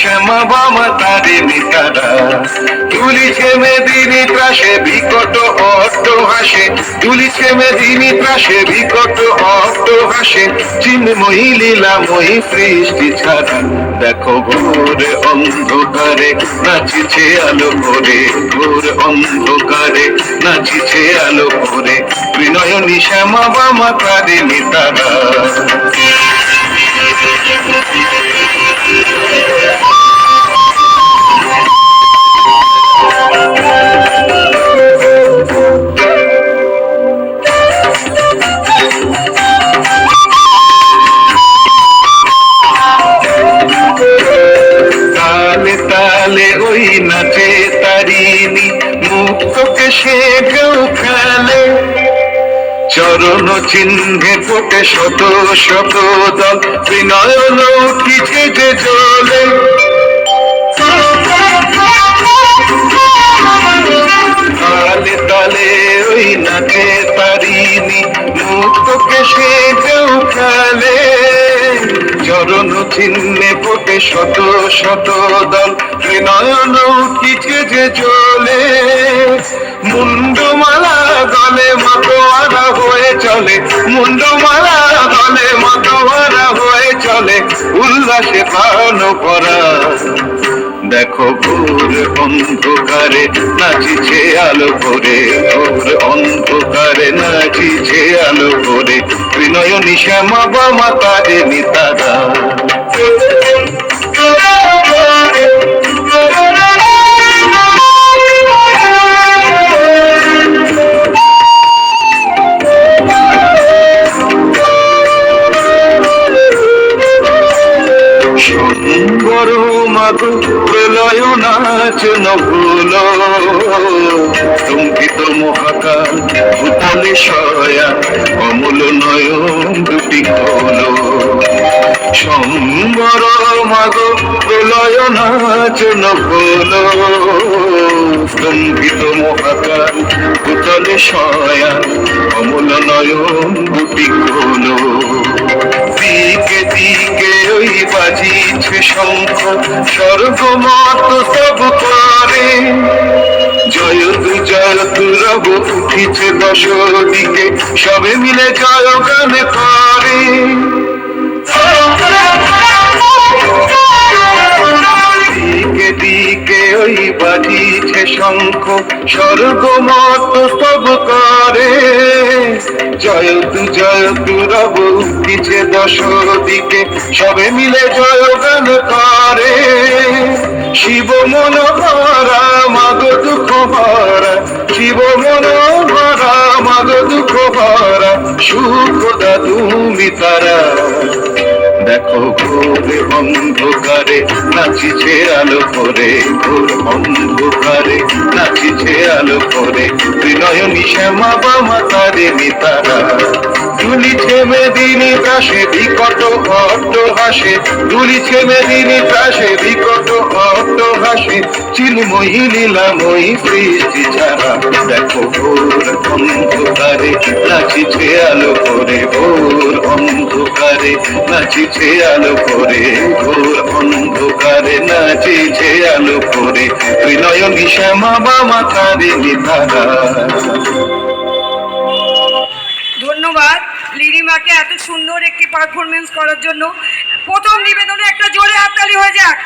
শ্যামা বামা তারিণী তারা, তুলিছে মেদিনী ত্রাসে বিকট অট্টহাসে, তুলিছে মেদিনী ত্রাসে বিকট অট্টহাসে, চিন্ময়ী লীলাময়ী সৃষ্টি ছাড়া। দেখো ঘোর অন্ধকারে নাচিছে আলো করে, ঘোর অন্ধকারে নাচিছে আলো করে, বিনয়নী শ্যামা বামা তারিণী তারা। তালে তালে ওই নাচে তারিণী, মুক্তকে সে কেউ খেলে, চরণ চিহ্নে ফোটে শত শত দল, বিনয়ন উঠিছে যে জ্বলে। তালে তালে ওই নাচে তারিণী, মুক্তকে সে কেউ খেলে, চরণ চিহ্নে ফোটে শত শত দল, বিনয়ন উঠিছে যে জ্বলে। মুন্ডমালা গলে মাতোয়ারা হয়ে চলে, মুন্ডমালা গলে মাতোয়ারা হয়ে চলে, উল্লাসে প্রাণ ভরা। দেখো ঘোর অন্ধকারে নাচিছে আলো করে, ঘোর অন্ধকারে নাচিছে আলো করে, বিনয়নী শ্যামা বামা তারিণী তারা। শঙ্কর মাগো প্রলয় নাচ নভুল, স্তম্ভিত মহাকাল ভূতলে শয়া, অমূল নয়ন দুটি খোল। শঙ্কর মাগো প্রলয় নাচ নভুল, স্তম্ভিত মহাকাল ভূতলে শয়া, অমূল নয়ন দুটি খোল। দিকে দিকে ওই বাজিছে শঙ্খ, স্বর্গমত সব করে, জয়তু জয়তু রব উঠিছে দশ দিকে, সবে মিলে জয় গান করে। দিকে দিকে ওই বাজিছে শঙ্খ, স্বর্গমত সব করে, জয়তু জয়তু রব উঠিছে দশ দিকে, সবে মিলে জয় গান করে। শিব মনোহরা মাগ দুঃখ ভরা, শিব মনোহরা মাগ দুঃখ ভরা, সুখদা তুমি তারা। দেখো ঘোর অন্ধকারে নাচিছে আলো করে, ঘোর অন্ধকারে নাচিছে আলো করে, বিনয়নী শ্যামা বামা তারিণী তারা। তুলিছে মেদিনী ত্রাসে বিকট অট্টহাসে, তুলিছে মেদিনী ত্রাসে বিকট অট্টহাসে, চিন্ময়ী লীলাময়ী সৃষ্টি ছাড়া। দেখো ঘোর অন্ধকারে নাচিছে আলো করে, ঘোর অন্ধকারে নাচিছে আলো করে, ঘোর অন্ধকারে নাচিছে আলো করে, বিনয়নী শ্যামা বামা তারিণী তারা। ধন্যবাদ লিরিমাকে এত সুন্দর একটি পারফরমেন্স করার জন্য। প্রথম নিবেদনে একটা জোরে হাততালি হয়ে যাক।